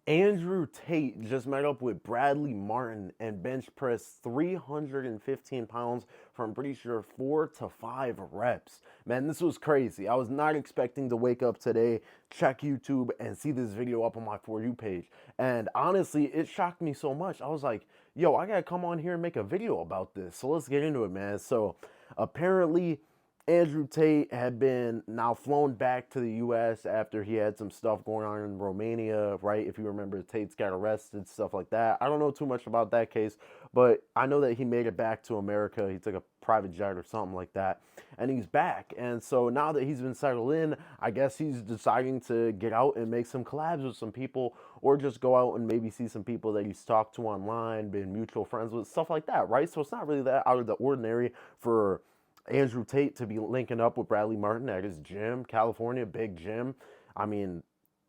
Andrew Tate just met up with Bradley Martin and bench pressed 315 pounds for, I'm pretty sure, 4 to 5 reps. Man, this was crazy. I was not expecting to wake up today, check YouTube, and see this video up on my For You page. And honestly, it shocked me so much. I was like, yo, I gotta come on here and make a video about this. So let's get into it, man. So apparently, Andrew Tate had been now flown back to the U.S. after he had some stuff going on in Romania, right? If you remember, Tate's got arrested, stuff like that. I don't know too much about that case, but I know that he made it back to America. He took a private jet or something like that, and he's back. And so now that he's been settled in, I guess he's deciding to get out and make some collabs with some people, or just go out and maybe see some people that he's talked to online, been mutual friends with, stuff like that, right? So it's not really that out of the ordinary for Andrew Tate to be linking up with Bradley Martin at his gym, California, big gym. I mean,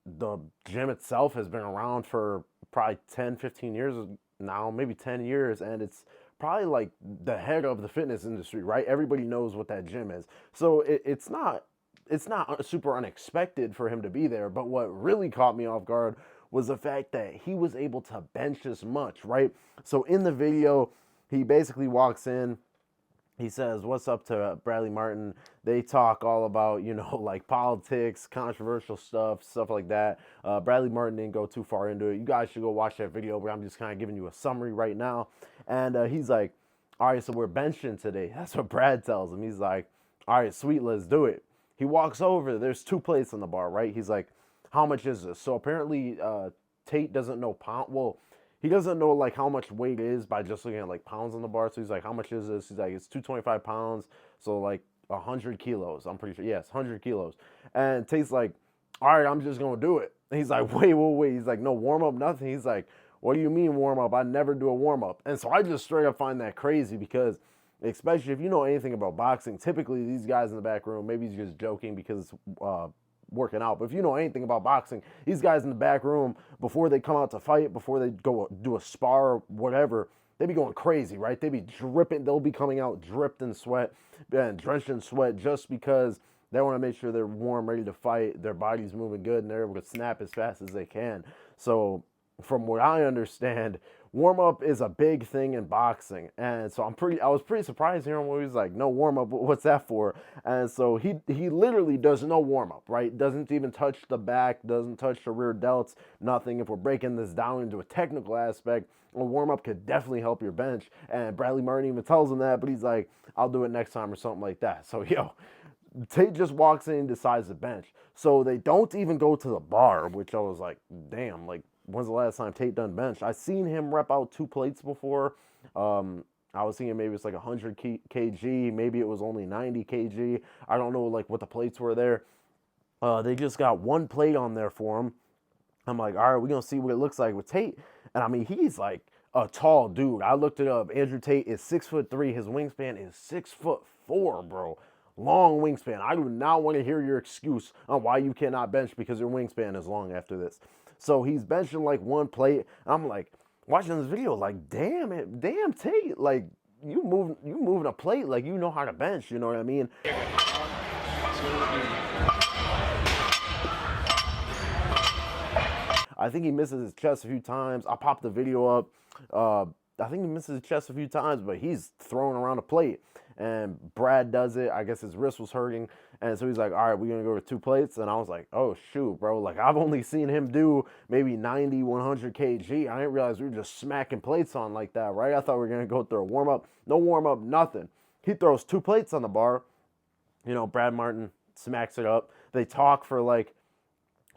the gym itself has been around for probably 10, 15 years now, maybe 10 years, and it's probably like the head of the fitness industry, right? Everybody knows what that gym is. So it's not super unexpected for him to be there, but what really caught me off guard was the fact that he was able to bench as much, right? So in the video, he basically walks in, he says, what's up to Bradley Martin? They talk all about, like politics, controversial stuff like that. Bradley Martin didn't go too far into it. You guys should go watch that video, but I'm just kind of giving you a summary right now. And he's like, all right, so we're benching today. That's what Brad tells him. He's like, all right, sweet, let's do it. He walks over. There's 2 plates on the bar, right? He's like, how much is this? So apparently Tate doesn't know pound. Well, he doesn't know like how much weight is by just looking at like pounds on the bar. So he's like, how much is this? He's like, it's 225 pounds. So like 100 kilos. I'm pretty sure. Yes, 100 kilos. And Tate's like, all right, I'm just going to do it. And he's like, wait. He's like, no warm up, nothing. He's like, what do you mean warm up? I never do a warm up. And so I just straight up find that crazy because especially if you know anything about boxing, typically these guys in the back room, maybe he's just joking because working out. But if you know anything about boxing, these guys in the back room, before they come out to fight, before they go do a spar or whatever, they be going crazy, right? They be dripping. They'll be coming out dripped in sweat and drenched in sweat just because they want to make sure they're warm, ready to fight. Their body's moving good and they're able to snap as fast as they can. So from what I understand, warm-up is a big thing in boxing. And so I was pretty surprised hearing what he was like, no warm-up, what's that for? And so he literally does no warm-up, right? Doesn't even touch the back, doesn't touch the rear delts, nothing. If we're breaking this down into a technical aspect, a warm-up could definitely help your bench. And Bradley Martin even tells him that, but he's like, I'll do it next time or something like that. So, Tate just walks in and decides to bench. So they don't even go to the bar, which I was like, damn, like, when's the last time Tate done bench? I seen him rep out 2 plates before. I was thinking maybe it's like 100 kg. Maybe it was only 90 kg. I don't know like what the plates were there. They just got 1 plate on there for him. I'm like, all right, we're going to see what it looks like with Tate. And I mean, he's like a tall dude. I looked it up. Andrew Tate is 6'3". His wingspan is 6'4", bro. Long wingspan. I do not want to hear your excuse on why you cannot bench because your wingspan is long after this. So he's benching like 1 plate. I'm like watching this video, like, damn Tate, like you moving a plate like you know how to bench. You know what I mean? I think he misses his chest a few times. I popped the video up. I think he misses his chest a few times, but he's throwing around a plate. And Brad does it. I guess his wrist was hurting. And so he's like, all right, we're going to go to 2 plates. And I was like, oh, shoot, bro. Like, I've only seen him do maybe 90, 100 kg. I didn't realize we were just smacking plates on like that, right? I thought we were going to go through a warm-up. No warm-up, nothing. He throws 2 plates on the bar. Brad Martin smacks it up. They talk for like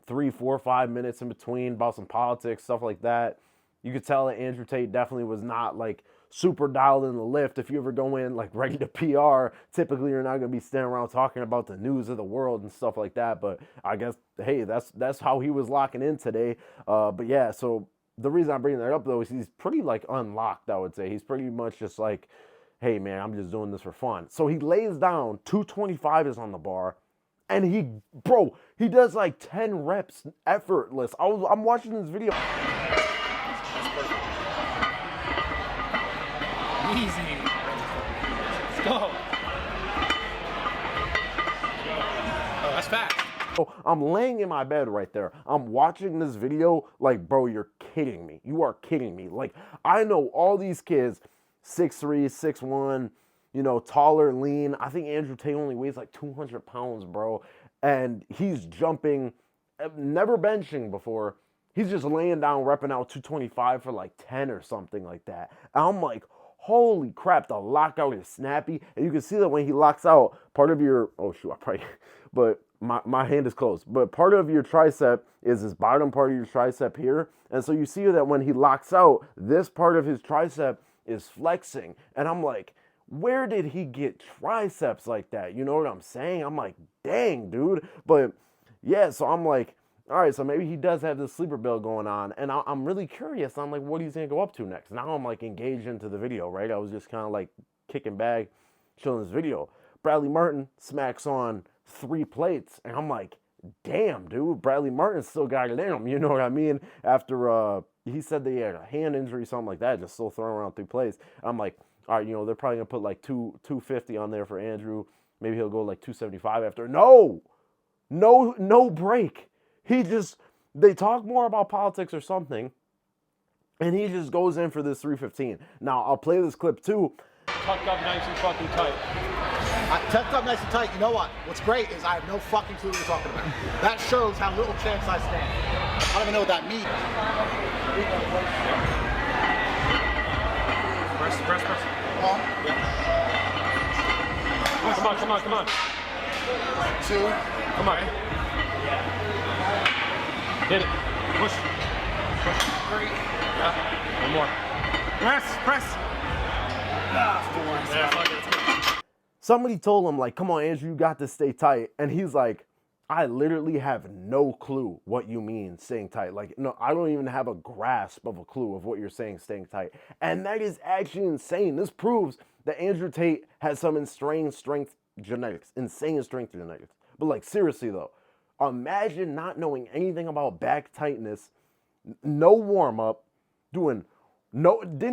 3, 4, 5 minutes in between about some politics, stuff like that. You could tell that Andrew Tate definitely was not like super dialed in the lift. If you ever go in like ready to PR, typically you're not going to be standing around talking about the news of the world and stuff like that. But I guess, hey, that's how he was locking in today. But yeah, so the reason I'm bringing that up though is he's pretty like unlocked, I would say. He's pretty much just like, hey man, I'm just doing this for fun. So he lays down, 225 is on the bar. And he does like 10 reps effortless. I'm watching this video. Easy. Let's go. Oh, that's fast. I'm laying in my bed right there. I'm watching this video like, bro, you're kidding me. You are kidding me. Like, I know all these kids, 6'3", 6'1", you know, taller, lean. I think Andrew Tate only weighs like 200 pounds, bro. And he's jumping, never benching before. He's just laying down, repping out 225 for like 10 or something like that. And I'm like, holy crap, the lockout is snappy. And you can see that when he locks out, part of your, oh shoot, I probably, but my hand is closed. But part of your tricep is this bottom part of your tricep here. And so you see that when he locks out, this part of his tricep is flexing. And I'm like, where did he get triceps like that? You know what I'm saying? I'm like, dang, dude. But yeah, so I'm like, all right, so maybe he does have this sleeper build going on. And I'm really curious. I'm like, what he's going to go up to next? Now I'm like engaged into the video, right? I was just kind of like kicking back, chilling this video. Bradley Martin smacks on 3 plates. And I'm like, damn, dude, Bradley Martin still got it in him. You know what I mean? After he said that he had a hand injury, something like that, just still throwing around 3 plates. I'm like, all right, you know, they're probably going to put like 250 on there for Andrew. Maybe he'll go like 275 after. No break. They talk more about politics or something, and he just goes in for this 315. Now, I'll play this clip too. Tucked up nice and fucking tight. Tucked up nice and tight. You know what? What's great is I have no fucking clue what you're talking about. That shows how little chance I stand. I don't even know what that means. Press. Oh, yeah. Come on. 2. Come on. Hit it. Push. 3. Yeah. One more. Press. 4. Yeah, fuck it. Somebody told him, like, come on, Andrew, you got to stay tight. And he's like, I literally have no clue what you mean staying tight. Like, no, I don't even have a grasp of a clue of what you're saying staying tight. And that is actually insane. This proves that Andrew Tate has some insane strength genetics. But like, seriously though, imagine not knowing anything about back tightness, no warm-up, didn't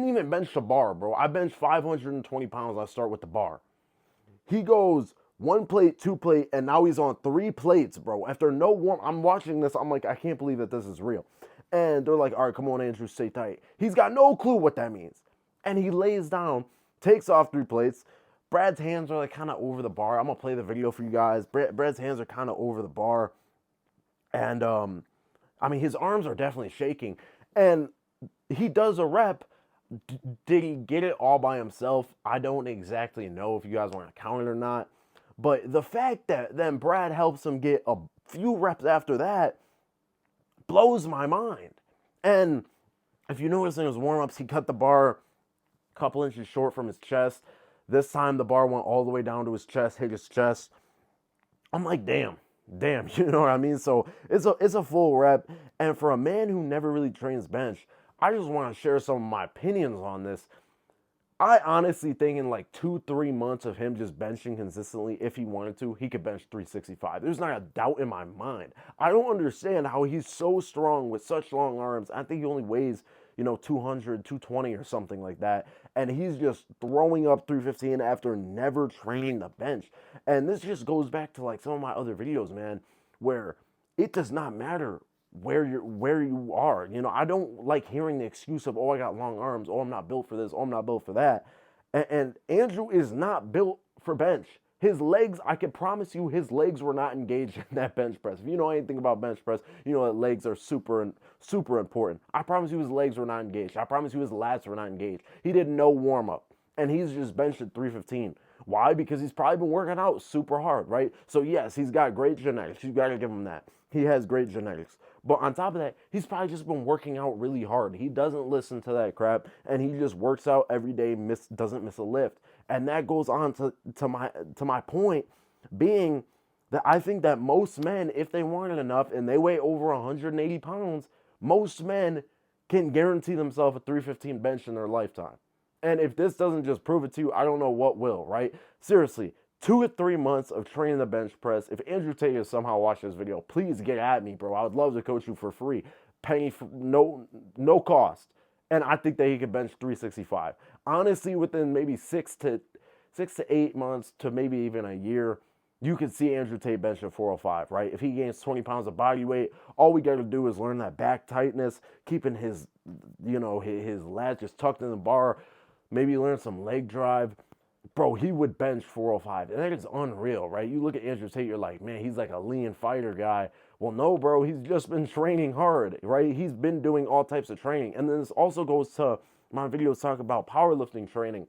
even bench the bar, bro. I bench 520 pounds, I start with the bar. He goes 1 plate, 2 plate, and now he's on 3 plates, bro. After no warm, I'm watching this, I'm like, I can't believe that this is real. And they're like, all right, come on, Andrew, stay tight. He's got no clue what that means. And he lays down, takes off 3 plates. Brad's hands are like kind of over the bar. I'm gonna play the video for you guys. Brad's hands are kind of over the bar. And I mean, his arms are definitely shaking. And he does a rep. Did he get it all by himself? I don't exactly know if you guys want to count it or not. But the fact that then Brad helps him get a few reps after that blows my mind. And if you notice in his warm-ups, he cut the bar a couple inches short from his chest. This time the bar went all the way down to his chest, hit his chest. I'm like, damn, you know what I mean? So it's a full rep. And for a man who never really trains bench, I just want to share some of my opinions on this. I honestly think in like 2-3 months of him just benching consistently, if he wanted to, he could bench 365. There's not a doubt in my mind. I don't understand how he's so strong with such long arms. I think he only weighs, 200, 220 or something like that. And he's just throwing up 315 after never training the bench. And this just goes back to like some of my other videos, man, where it does not matter where you are. I don't like hearing the excuse of, oh, I got long arms, oh, I'm not built for this, oh, I'm not built for that. And Andrew is not built for bench. His legs, I can promise you, his legs were not engaged in that bench press. If you know anything about bench press, you know that legs are super important. I promise you his legs were not engaged. I promise you his lats were not engaged. He did no warm-up, and he's just benched at 315. Why? Because he's probably been working out super hard, right? So yes, he's got great genetics. You got to give him that. He has great genetics. But on top of that, he's probably just been working out really hard. He doesn't listen to that crap, and he just works out every day, doesn't miss a lift. And that goes on to my point being that I think that most men, if they wanted enough and they weigh over 180 pounds, most men can guarantee themselves a 315 bench in their lifetime. And if this doesn't just prove it to you, I don't know what will, right? Seriously, 2 to 3 months of training the bench press. If Andrew Tate has somehow watched this video, please get at me, bro. I would love to coach you for free. Penny for no cost. And I think that he could bench 365. Honestly, within maybe 6 to 8 months to maybe even a year, you could see Andrew Tate bench at 405, right? If he gains 20 pounds of body weight, all we got to do is learn that back tightness, keeping his, his lats just tucked in the bar, maybe learn some leg drive. Bro, he would bench 405, and that is unreal, right? You look at Andrew Tate, you're like, man, he's like a lean fighter guy. Well, no, bro, he's just been training hard, right? He's been doing all types of training. And then this also goes to my videos talk about powerlifting training.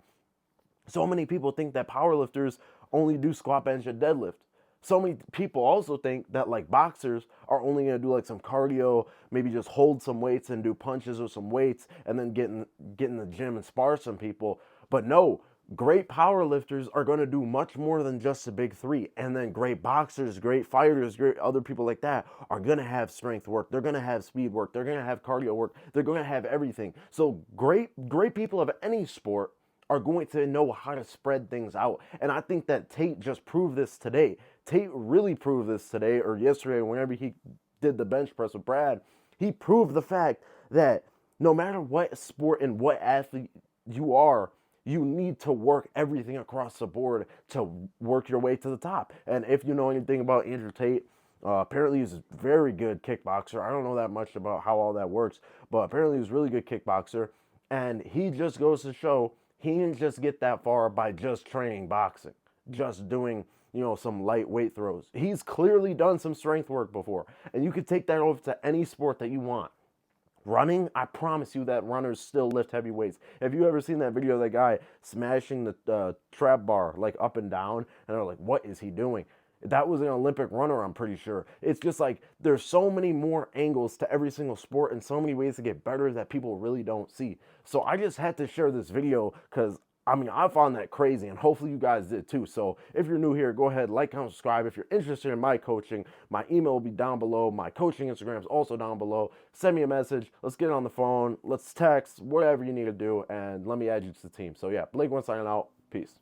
So many people think that powerlifters only do squat, bench, and deadlift. So many people also think that like boxers are only gonna do like some cardio, maybe just hold some weights and do punches or some weights, and then get in the gym and spar some people. But no, great powerlifters are gonna do much more than just the big three. And then great boxers, great fighters, great other people like that are gonna have strength work. They're gonna have speed work. They're gonna have cardio work. They're gonna have everything. So great people of any sport are going to know how to spread things out. And I think that Tate just proved this today. Tate really proved this today or yesterday, whenever he did the bench press with Brad. He proved the fact that no matter what sport and what athlete you are, you need to work everything across the board to work your way to the top. And if you know anything about Andrew Tate, apparently he's a very good kickboxer. I don't know that much about how all that works, but apparently he's a really good kickboxer. And he just goes to show he didn't just get that far by just training boxing, just doing, some light weight throws. He's clearly done some strength work before. And you could take that over to any sport that you want. Running, I promise you that runners still lift heavy weights. Have you ever seen that video of that guy smashing the trap bar like up and down? And they're like, what is he doing? That was an Olympic runner, I'm pretty sure. It's just like there's so many more angles to every single sport and so many ways to get better that people really don't see. So I just had to share this video because, I found that crazy, and hopefully you guys did too. So if you're new here, go ahead, like, comment, subscribe. If you're interested in my coaching, my email will be down below. My coaching Instagram is also down below. Send me a message. Let's get on the phone. Let's text, whatever you need to do, and let me add you to the team. So yeah, Blake One signing out. Peace.